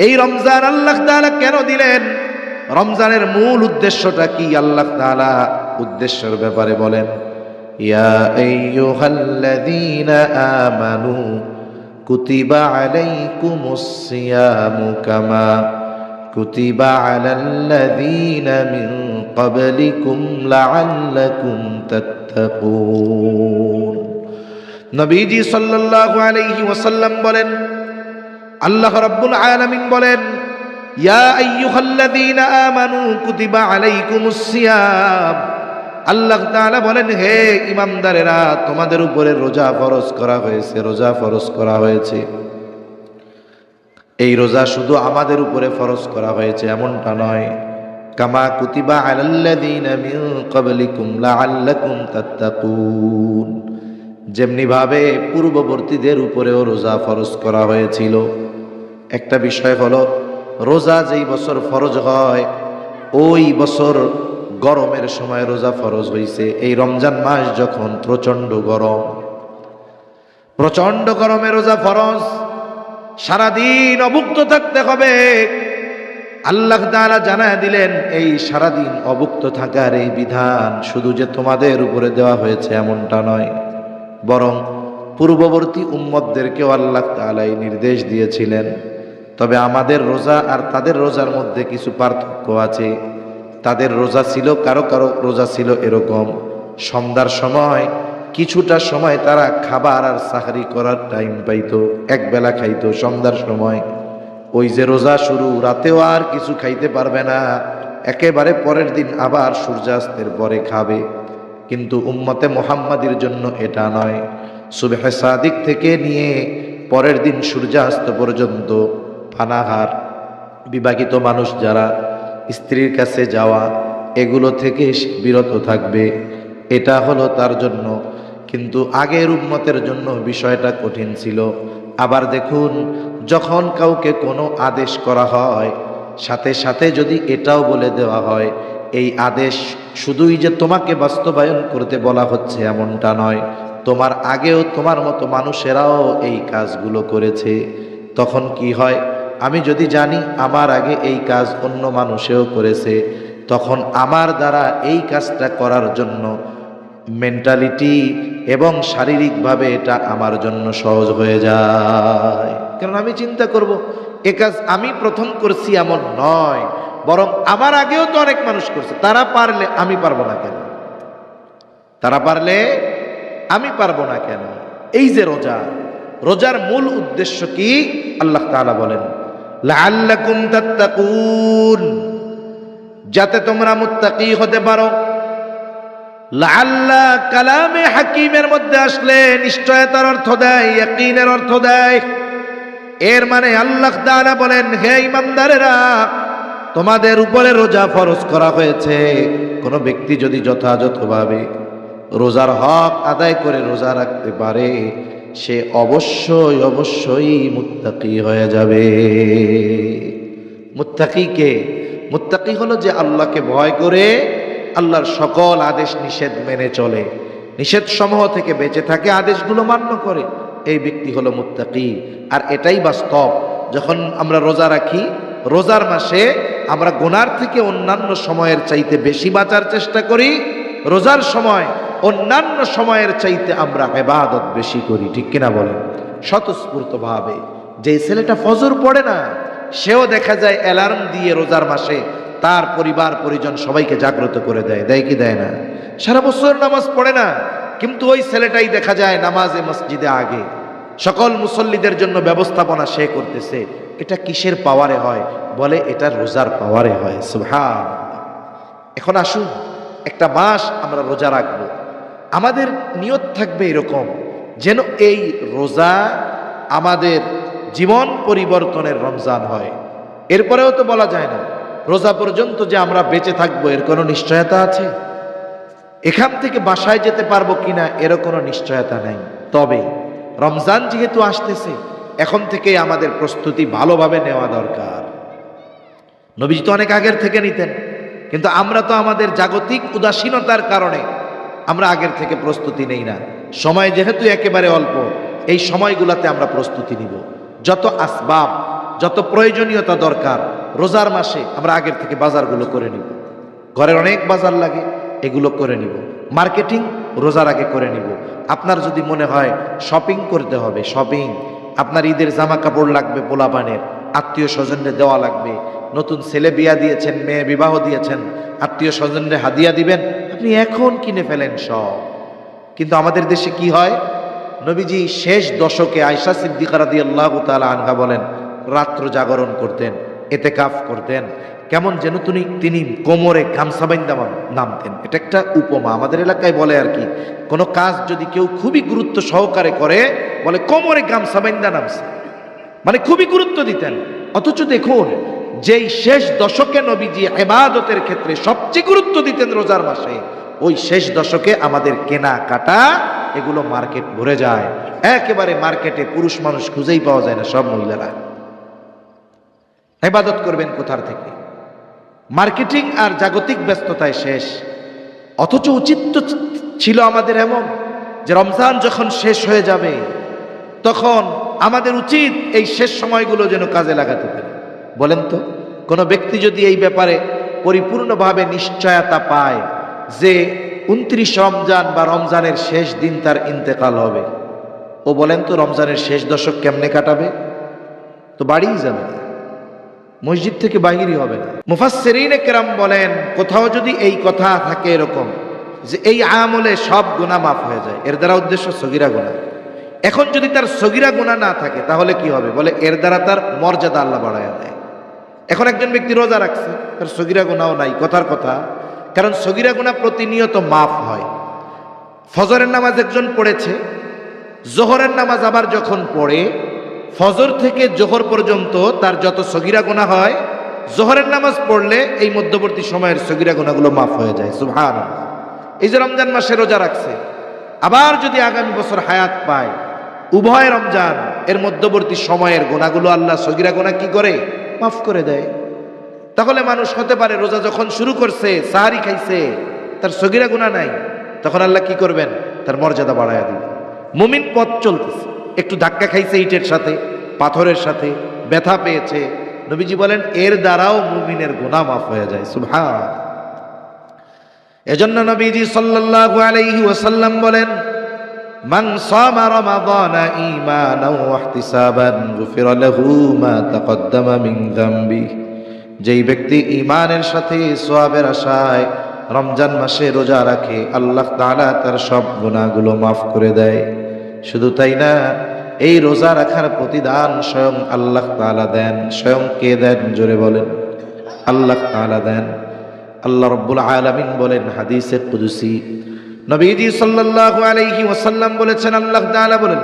এই রমজান আল্লাহ তাআলা কেন দিলেন? রমজানের মূল উদ্দেশ্যটা কি? আল্লাহ তাআলা উদ্দেশ্যের ব্যাপারে বলেন, ইয়া আইয়ুহাল্লাযীনা আমানু কুতিবা আলাইকুমুস সিয়ামু কামা কুতিবা আলাল্লাযীনা মিন ক্বাবলিকুম লাআল্লাকুম তাত্তাকুন। নবীজি সাল্লাল্লাহু আলাইহি ওয়াসাল্লাম বলেন, আল্লাহ রাব্বুল আলামিন বলেন, ইয়া আইয়ুহাল্লাযীনা আমানু কুতিবা আলাইকুমুস সিয়াম। আল্লাহ তাআলা বলেন, হে ঈমানদারেরা, তোমাদের উপরে রোজা ফরজ করা হয়েছে, রোজা ফরজ করা হয়েছে। এই রোজা শুধু আমাদের উপরে ফরজ করা হয়েছে এমনটা নয়, কামা কুতিবা আলাল্লাযীনা মিন ক্বাবলিকুম লাআল্লাকুম তাত্তাকুন। যেমনি ভাবে পূর্ববর্তীদের উপরেও রোজা ফরজ করা হয়েছিল। একটা বিষয় হলো, রোজা যেই বছর ফরজ হয় ওই বছর গরমের সময় রোজা ফরজ হয়েছে। এই রমজান মাস যখন প্রচন্ড গরম, প্রচন্ড গরমে রোজা ফরজ, সারাদিন অভুক্ত থাকতে হবে। আল্লাহ তাআলা জানায় দিলেন, এই সারাদিন অভুক্ত থাকার এই বিধান শুধু যে তোমাদের উপরে দেওয়া হয়েছে এমনটা নয়, বরং পূর্ববর্তী উম্মতদেরকেও আল্লাহ তাআলা এই নির্দেশ দিয়েছিলেন। তবে আমাদের রোজা আর তাদের রোজার মধ্যে কিছু পার্থক্য আছে। তাদের রোজা ছিল, কারো কারো রোজা ছিল এরকম, সন্ধ্যার সময় কিছুটা সময় তারা খাবার আর সাহরি করার টাইম পাইতো, এক বেলা খাইতো সন্ধ্যার সময়। ওই যে রোজা শুরু, রাতেও আর কিছু খাইতে পারবে না, একেবারে পরের দিন আবার সূর্যাস্তের পরে খাবে। কিন্তু উম্মতে মুহাম্মাদির জন্য এটা নয়। সুবহে সাদিক থেকে নিয়ে পরের দিন সূর্যাস্ত পর্যন্ত পানাহার, বিবাহিত মানুষ যারা, স্ত্রীর কাছে যাওয়া, এগুলো থেকে বিরত থাকবে। এটা হলো তার জন্য। কিন্তু আগের উম্মতের জন্য বিষয়টা কঠিন ছিল। আবার দেখুন, যখন কাউকে কোনো আদেশ করা হয়, সাথে সাথে যদি এটাও বলে দেওয়া হয় এই আদেশ শুধুই যে তোমাকে বাস্তবায়ন করতে বলা হচ্ছে এমনটা নয়, তোমার আগেও তোমার মতো মানুষেরাও এই কাজগুলো করেছে। তখন কি হয়, আমি যদি জানি আমার আগে এই কাজ অন্য মানুষেও করেছে, তখন আমার দ্বারা এই কাজটা করার জন্য মেন্টালিটি এবং শারীরিকভাবে এটা আমার জন্য সহজ হয়ে যায়। কারণ আমি চিন্তা করব, এ কাজ আমি প্রথম করছি এমন নয়, বরং আমার আগেও তো অনেক মানুষ করছে, তারা পারলে আমি পারবো না কেন? তারা পারলে আমি পারবো না কেন? এই যে রোজা, রোজার মূল উদ্দেশ্য কি? আল্লাহ তাআলা বলেন, লাআল্লাকুম তাত্তাকুন, যাতে তোমরা মুত্তাকি হতে পারো। লাআল্লা কালামে হাকিমের মধ্যে আসলে নিশ্চয়তার অর্থ দেয়, ইয়াকিনের অর্থ দেয়। এর মানে আল্লাহ তাআলা বলেন, হে ঈমানদারেরা, তোমাদের উপরে রোজা ফরজ করা হয়েছে। কোনো ব্যক্তি যদি যথাযথভাবে রোজার হক আদায় করে রোজা রাখতে পারে, সে অবশ্যই অবশ্যই মুত্তাকি হয়ে যাবে। মুত্তাকি কে? মুত্তাকি হলো যে আল্লাহকে ভয় করে আল্লাহর সকল আদেশ নিষেধ মেনে চলে, নিষেধ সমূহ থেকে বেঁচে থাকে, আদেশগুলো মান্য করে, এই ব্যক্তি হলো মুত্তাকি। আর এটাই বাস্তব। যখন আমরা রোজা রাখি, রোজার মাসে আমরা গুনার থেকে অন্যান্য সময়ের চাইতে বেশি বাঁচার চেষ্টা করি। রোজার সময় অন্যান্য সময়ের চাইতে আমরা ইবাদত বেশি করি, ঠিক কিনা বলেন? স্বতঃস্ফূর্তভাবে। যে ছেলেটা ফজর পড়ে না, সেও দেখা যায় অ্যালার্ম দিয়ে রোজার মাসে তার পরিবার পরিজন সবাইকে জাগ্রত করে দেয়, দেয় কি দেয় না? সারা বছর নামাজ পড়ে না, কিন্তু ওই ছেলেটাই দেখা যায় নামাজে মসজিদে আগে, সকল মুসল্লিদের জন্য ব্যবস্থাপনা সে করতেছে। এটা কিসের পাওয়ারে হয়? বলে এটা রোজার পাওয়ারে হয়। সুবহানাল্লাহ। এখন আসুন, একটা মাস আমরা রোজা রাখবো, আমাদের নিয়ত থাকবে এরকম, যেন এই রোজা আমাদের জীবন পরিবর্তনের রমজান হয়। এরপরেও তো বলা যায় না রোজা পর্যন্ত যে আমরা বেঁচে থাকবো, এর কোনো নিশ্চয়তা আছে? এখান থেকে বাসায় যেতে পারবো কিনা এর কোনো নিশ্চয়তা নেই। তবে রমজান যেহেতু আসতেছে, এখন থেকে আমাদের প্রস্তুতি ভালোভাবে নেওয়া দরকার। নবীজি তো অনেক আগের থেকে নিতেন, কিন্তু আমরা তো আমাদের জাগতিক উদাসীনতার কারণে আমরা আগের থেকে প্রস্তুতি নেই না। সময় যেহেতু একেবারে অল্প, এই সময়গুলোতে আমরা প্রস্তুতি নিব। যত আসবাব, যত প্রয়োজনীয়তা দরকার রোজার মাসে আমরা আগের থেকে বাজারগুলো করে নিব। ঘরের অনেক বাজার লাগে, এগুলো করে নিব। মার্কেটিং রোজার আগে করে নিব। আপনার যদি মনে হয় শপিং করতে হবে, শপিং, আপনার ঈদের জামা কাপড় লাগবে, পোলাপানের আত্মীয় স্বজনরে দেওয়া লাগবে, নতুন ছেলে বিয়া দিয়েছেন, মেয়ে বিবাহ দিয়েছেন, আত্মীয় স্বজনরে হাদিয়া দিবেন, আপনি এখন কিনে ফেলেন সব। কিন্তু আমাদের দেশে কি হয়, নবীজি শেষ দশকে আয়েশা সিদ্দিকা রাদিয়াল্লাহু তাআলা আনহা বলেন রাত্র জাগরণ করতেন, এতেকাফ করতেন, কেমন যেন তিনি কোমরে গামছা বাইন্ধা নামতেন। এটা একটা উপমা, আমাদের এলাকায় বলে আর কি, কোনো কাজ যদি কেউ খুবই গুরুত্ব সহকারে করে বলে কোমরে গামছা বাইন্ধা নামছে, মানে খুবই গুরুত্ব দিতেন। অথচ দেখুন যেই শেষ দশকে নবীজি ইবাদতের ক্ষেত্রে সবচেয়ে গুরুত্ব দিতেন রোজার মাসে, ওই শেষ দশকে আমাদের কেনা কাটা এগুলো মার্কেট ভরে যায়, একেবারে মার্কেটে পুরুষ মানুষ খুঁজেই পাওয়া যায় না, সব মহিলারা। ইবাদত করবেন কোথার থেকে? মার্কেটিং আর জাগতিক ব্যস্ততায় শেষ। অথচ উচিত তো ছিল আমাদের এমন যে রমজান যখন শেষ হয়ে যাবে তখন আমাদের উচিত এই শেষ সময়গুলো যেন কাজে লাগাতে পারে। বলেন তো, কোনো ব্যক্তি যদি এই ব্যাপারে পরিপূর্ণভাবে নিশ্চয়তা পায় যে 29 রমজান বা রমজানের শেষ দিন তার ইন্তেকাল হবে, ও বলেন তো রমজানের শেষ দশক কেমনে কাটাবে? তো বাড়িই যাবে না, মসজিদ থেকে বাহিরই হবে না। মুফাসসিরিনে কেরাম বলেন কোথাও যদি এই কথা থাকে এরকম যে এই আমলে সব গুনাহ মাফ হয়ে যায়, এর দ্বারা উদ্দেশ্য সগীরা গুনাহ। এখন যদি তার সগীরা গুনাহ না থাকে তাহলে কি হবে? বলে এর দ্বারা তার মর্যাদা আল্লাহ বাড়ায়া দেয়। এখন একজন ব্যক্তি রোজা রাখছে, তার সগীরা গুনাহও নাই, কথার কথা, কারণ সগীরা গুনাহ প্রতিনিয়ত মাফ হয়। ফজরের নামাজ একজন পড়েছে, জোহরের নামাজ আবার যখন পড়ে, ফজর থেকে জোহর পর্যন্ত তার যত সগীরা গুনাহ হয়, জোহরের নামাজ পড়লে এই মধ্যবর্তী সময়ের সগীরা গুনাহগুলো মাফ হয়ে যায়। সুবহানাল্লাহ। এই যে রমজান মাসে রোজা রাখছে, আবার যদি আগামী বছর হায়াত পায়, উভয় রমজান এর মধ্যবর্তী সময়ের গুনাহগুলো আল্লাহ সগীরা গুনাহ কি করে? মাফ করে দেয়। তাহলে মানুষ হতে পারে রোজা যখন শুরু করছে, সাহারি খাইছে, তার সগীরা গুনাহ নাই, তখন আল্লাহ কি করবেন? তার মর্যাদা বাড়ায়া দিবেন। মুমিন পথ চলতেছে, একটু ধাক্কা খাইছে ইটের সাথে, পাথরের সাথে, ব্যথা পেয়েছে, নবীজি বলেন এর দ্বারাও মুমিনের গুনাহ মাফ হয়ে যায়। সুবহান। এজন্য নবীজি সাল্লাল্লাহু আলাইহি ওয়াসাল্লাম বলেন মান সামা রমাদানা ঈমানাও ওয়া ইহতিসাবান গুফিরা লাহু মা তাকদ্দামা মিন যামবি। যেই ব্যক্তি ঈমানের সাথে সওয়াবের আশায় রমজান মাসে রোজা রাখে, আল্লাহ তাআলা তার সব গুনাহগুলো মাফ করে দেয়। শুধু তাই না, এই রোজা রাখার প্রতিদান স্বয়ং আল্লাহ তাআলা দেন। স্বয়ং কে দেন? জোরে বলেন। আল্লাহ তাআলা দেন। আল্লাহ রাব্বুল আলামিন বলেন হাদিসে কুদসি, নবীজি সাল্লাল্লাহু আলাইহি ওয়াসাল্লাম বলেছেন, আল্লাহ তাআলা বলেন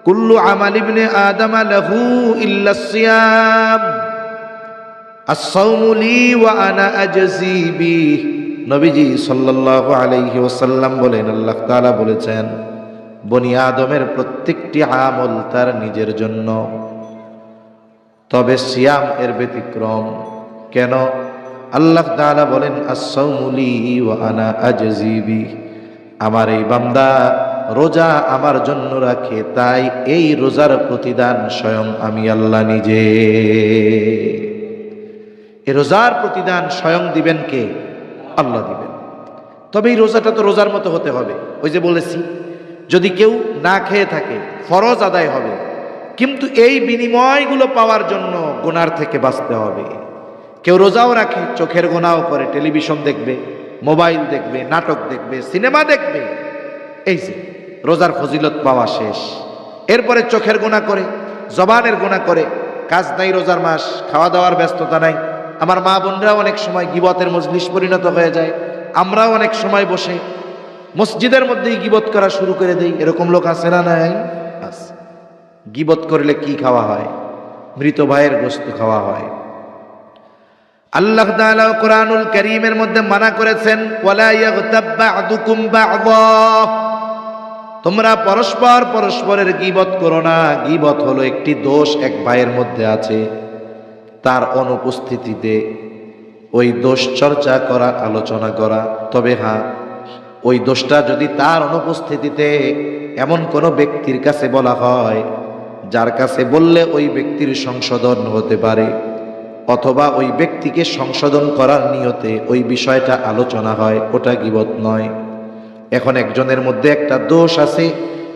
কুল্লু আমাল ইবনে আদম লাহু ইল্লা সিয়াম আস-সাওমু লি ওয়া আনা আজজি বিহি। নবীজি সাল্লাল্লাহু আলাইহি ওয়াসাল্লাম বলেন, আল্লাহ তাআলা বলেছেন বনি আদমের প্রত্যেকটি আমল তার নিজের জন্য, তবে সিয়াম এর ব্যতিক্রম। কেন? আল্লাহ তাআলা বলেন আস-সাওমু লি ওয়া আনা আজজি বিহি, আমার এই বান্দা রোজা আমার জন্য রাখে, তাই এই রোজার প্রতিদান স্বয়ং আমি আল্লাহ নিজে। এই রোজার প্রতিদান স্বয়ং দিবেন কে? আল্লাহ দিবেন। তবে এই রোজাটা তো রোজার মতো হতে হবে। ওই যে বলেছি, যদি কেউ না খেয়ে থাকে ফরজ আদায় হবে, কিন্তু এই বিনিময়গুলো পাওয়ার জন্য গুনার থেকে বাঁচতে হবে। কেউ রোজাও রাখে, চোখের গুনাহও করে, টেলিভিশন দেখবে, মোবাইল দেখবে, নাটক দেখবে, সিনেমা দেখবে, এই যে রোজার ফজিলত পাওয়া শেষ। এরপরে চোখের গুনাহ করে, জবানের গুনাহ করে, কাজ নাই রোজার মাস, খাওয়া দাওয়ার ব্যস্ততা নাই। আমার মা বোনরাও অনেক সময় গীবতের মজলিস পরিণত হয়ে যায়। আমরাও অনেক সময় বসে মসজিদের মধ্যেই গীবত করা শুরু করে দেই। এরকম লোক আছে না? নাই? গীবত করলে কি খাওয়া হয়? মৃত ভাইয়ের গোশত খাওয়া হয়। আল্লাহ তাআলা কোরআনুল কারীমের মধ্যে মানা করেছেন ওয়ালা ইয়াগতাব বা'দুকুম বা'দা, তোমরা পরস্পর পরস্পরের গীবত করো না। গীবত হলো একটি দোষ এক ভাইয়ের মধ্যে আছে, তার অনুপস্থিতিতে ওই দোষ চর্চা করা, আলোচনা করা। তবে হ্যাঁ, ওই দোষটা যদি তার অনুপস্থিতিতে এমন কোনো ব্যক্তির কাছে বলা হয় যার কাছে বললে ওই ব্যক্তির সংশোধন হতে পারে, অথবা ওই ব্যক্তিকে সংশোধন করার নিয়তে ওই বিষয়টা আলোচনা হয়, ওটা গীবত নয়। এখন একজনের মধ্যে একটা দোষ আছে,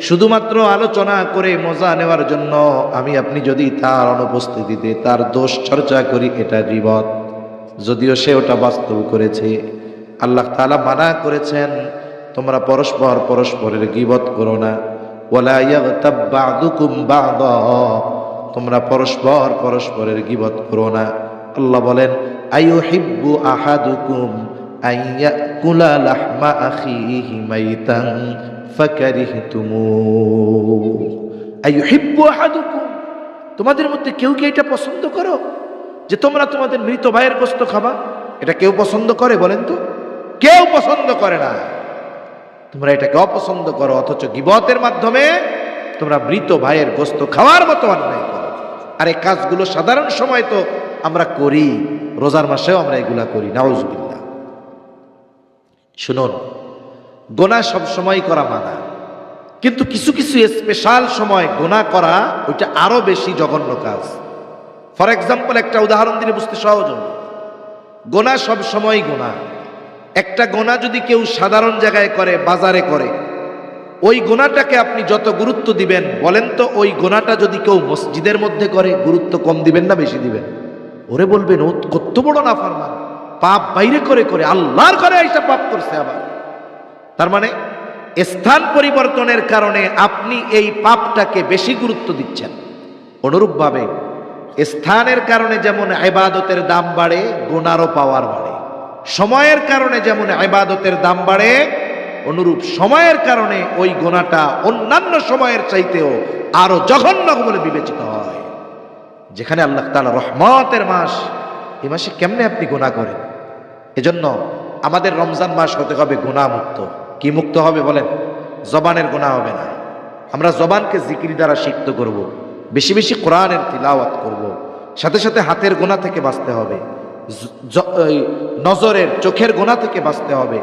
শুধুমাত্র আলোচনা করে মজা নেওয়ার জন্য আমি আপনি যদি তার অনুপস্থিতিতে তার দোষ চর্চা করি, এটা গীবত, যদিও সে ওটা বাস্তব করেছে। আল্লাহ তাআলা মানা করেছেন, তোমরা পরস্পর পরস্পরের গীবত করো না। ওয়ালা ইয়াগতাব বা'দুকুম বা'দা, তোমরা পরস্পর পরস্পরের গীবত করো না। আল্লাহ বলেন, আইয়ুহিব্বু আহাদুকুম আইয়াকুলা লাহমা আখিহি মাইতান ফাকারিহতুমু। আইয়ুহিব্বু আহাদুকুম, তোমাদের মধ্যে কেউ কি এটা পছন্দ করো যে তোমরা তোমাদের মৃত ভাইয়ের গোশত খাবা? এটা কেউ পছন্দ করে বলেন তো? কেউ পছন্দ করে না। তোমরা এটাকে অপছন্দ করো, অথচ গীবতের মাধ্যমে তোমরা মৃত ভাইয়ের গোশত খাওয়ার মতো অন্যায় করো। আর এই কাজগুলো সাধারণ সময় তো আমরা করি, রোজার মাসেও আমরা এগুলা করি, নাউজুবিল্লাহ। শুনুন, গোনা সব সময় করা মানা, কিন্তু কিছু কিছু স্পেশাল সময় গোনা করা ওইটা আরো বেশি জঘন্য কাজ। ফর এক্সাম্পল, একটা উদাহরণ দিলে বুঝতে সহজ হবে। গোনা সব সময় গোনা। একটা গোনা যদি কেউ সাধারণ জায়গায় করে, বাজারে করে, ওই গোনাটাকে আপনি যত গুরুত্ব দিবেন, বলেন তো ওই গোনাটা যদি কেউ মসজিদের মধ্যে করে, গুরুত্ব কম দিবেন না বেশি দিবেন? ওরে বলবেন ও কত বড় নাফরমান, পাপ বাইরে করে করে আল্লাহর ঘরে এসে পাপ করছে আবার। তার মানে স্থান পরিবর্তনের কারণে আপনি এই পাপটাকে বেশি গুরুত্ব দিচ্ছেন। অনুরূপভাবে স্থানের কারণে যেমন ইবাদতের দাম বাড়ে, গুনারও পাওয়ার বাড়ে। সময়ের কারণে যেমন ইবাদতের দাম বাড়ে, অনুরূপ সময়ের কারণে ওই গুনাহটা অন্যান্য সময়ের চাইতেও আরো জঘন্য বলে বিবেচিত হয়। যেখানে আল্লাহ তাআলা রহমতের মাস, এই মাসে কেমনে আপনি গুনাহ করেন? এজন্য আমাদের রমজান মাস হতে হবে গুনাহ মুক্ত। কি মুক্ত হবে বলেন? জবানের গুনাহ হবে না। আমরা জবানকে জিকির দ্বারা সিক্ত করব, বেশি বেশি কোরআনের তিলাওয়াত করব, সাথে সাথে হাতের গুনাহ থেকে বাঁচতে হবে, নজরের চোখের গুনাহ থেকে বাঁচতে হবে।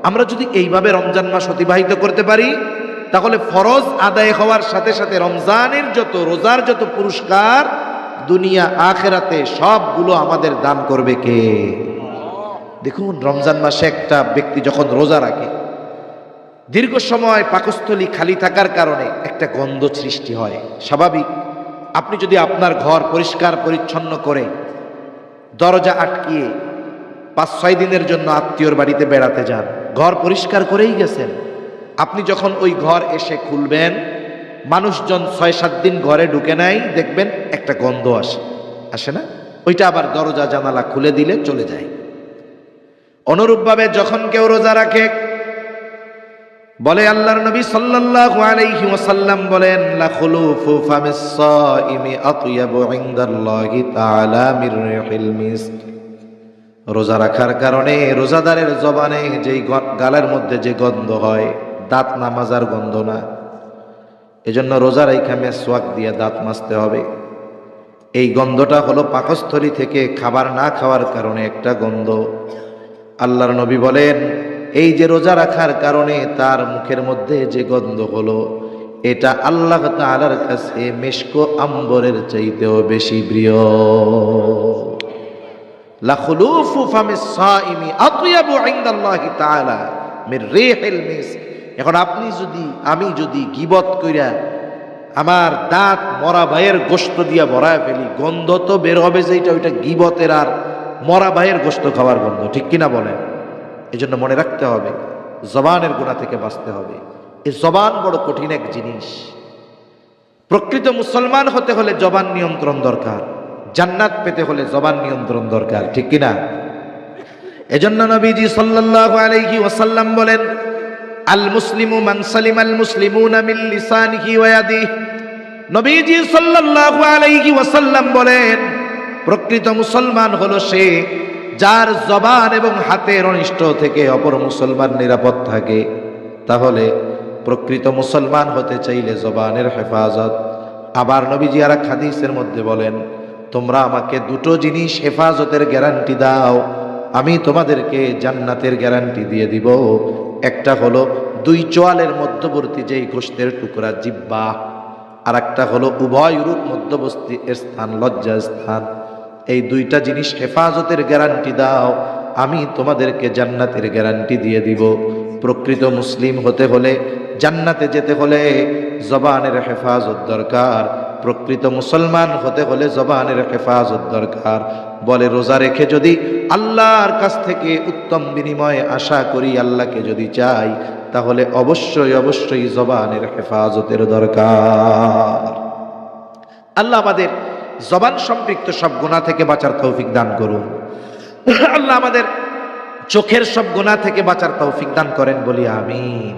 আমরা যদি এইভাবে রমজান মাস অতিবাহিত করতে পারি, তাহলে ফরজ আদায় হওয়ার সাথে সাথে রমজানের যত, রোজার যত পুরস্কার দুনিয়া আখেরাতে সবগুলো আমাদের দান করবে কে? দেখুন, রমজান মাসে একটা ব্যক্তি যখন রোজা রাখে, দীর্ঘ সময় পাকস্থলী খালি থাকার কারণে একটা গন্ধ সৃষ্টি হয়। স্বাভাবিক, আপনি যদি আপনার ঘর পরিষ্কার পরিচ্ছন্ন করে দরজা আটকিয়ে 5-6 দিনের জন্য আত্মীয়র বাড়িতে বেড়াতে যান, ঘর পরিষ্কার করেই গেছেন, আপনি যখন ওই ঘর এসে খুলবেন, মানুষজন 6-7 দিন ঘরে ঢুকে নাই, দেখবেন একটা গন্ধ আসে, আসে না? ওইটা আবার দরজা জানালা খুলে দিলে চলে যায়। অনুরূপভাবে যখন কেউ রোজা রাখে, বলে আল্লাহর নবী সাল্লাল্লাহু আলাইহি ওয়াসাল্লাম বলেন, লা খুলুফু ফামিস সাইমি আতয়াবু ইনদাল্লাহি তাআলা মির রিহিল মিস্ক। রোজা রাখার কারণে রোজাদারের জবানে যেই গালের মধ্যে যে গন্ধ হয়, দাঁত না মাজার গন্ধ না। এজন্য রোজা রাইখা মেসওয়াক দিয়ে দাঁত মাজতে হবে। এই গন্ধটা হলো পাকস্থলী থেকে খাবার না খাওয়ার কারণে একটা গন্ধ। আল্লাহর নবী বলেন, এই যে রোজা রাখার কারণে তার মুখের মধ্যে যে গন্ধ হলো, এটা আল্লাহ তাআলার কাছে মিশক আম্বরের চাইতেও বেশি প্রিয়। লা খুলুফু ফামিস সাইমি আতয়াবু ইনদাল্লাহি তাআলা মির রিহিল মিস্ক। এখন আপনি যদি, আমি যদি গীবত কইরা আমার দাঁত মরা ভাইয়ের গোশত দিয়া ভরায় ফেলি, গন্ধ তো বের হবে, যেটা ওইটা গীবতের আর মরা ভাইয়ের গোশত খাওয়ার গন্ধ, ঠিক কিনা বলেন? এই জন্য মনে রাখতে হবে, জবানের গুনাহ থেকে বাঁচতে হবে। এই জবান বড় কঠিন এক জিনিস। প্রকৃত মুসলমান হতে হলে জবান নিয়ন্ত্রণ দরকার, জান্নাত পেতে হলে জবান নিয়ন্ত্রণ দরকার, ঠিক কিনা? এজন্য নবীজি সাল্লাল্লাহু আলাইহি ওয়াসাল্লাম বলেন, আল মুসলিমু মান সালিমাল মুসলিমুনা মিন লিসানিহি ওয়া ইয়াদিহি। নবীজি সাল্লাল্লাহু আলাইহি ওয়াসাল্লাম বলেন, প্রকৃত মুসলমান হলো সে যার জবান এবং হাতের অনিষ্ট থেকে অপর মুসলমান নিরাপদ থাকে। তাহলে প্রকৃত মুসলমান হতে চাইলে জবানের হেফাজত। আবার নবীজি আর এক হাদিসের মধ্যে বলেন, তোমরা আমাকে দুটো জিনিস হেফাজতের গ্যারান্টি দাও, আমি তোমাদেরকে জান্নাতের গ্যারান্টি দিয়ে দিব। একটা হলো 2 চোয়ালের মধ্যবর্তী যেই গোশতের টুকরা জিহ্বা, আর একটা হলো উভয় রূপ মধ্যবর্তী স্থান, লজ্জা স্থান। এই দুইটা জিনিস হেফাজতের গ্যারান্টি দাও, আমি তোমাদেরকে জান্নাতের গ্যারান্টি দিয়ে দিব। প্রকৃত মুসলিম হতে হলে, জান্নাতে যেতে হলে জবানের হেফাজত দরকার। প্রকৃত মুসলমান হতে হলে জবানের হেফাজত দরকার। বলে রোজা রেখে যদি আল্লাহর কাছ থেকে উত্তম বিনিময় আশা করি, আল্লাহকে যদি চাই, তাহলে অবশ্যই অবশ্যই জবানের হেফাজতের দরকার। আল্লাহ আমাদের জবান সম্পৃক্ত সব গুনাহ থেকে বাঁচার তৌফিক দান করুন। আল্লাহ আমাদের চোখের সব গুনাহ থেকে বাঁচার তৌফিক দান করেন, বলি আমিন।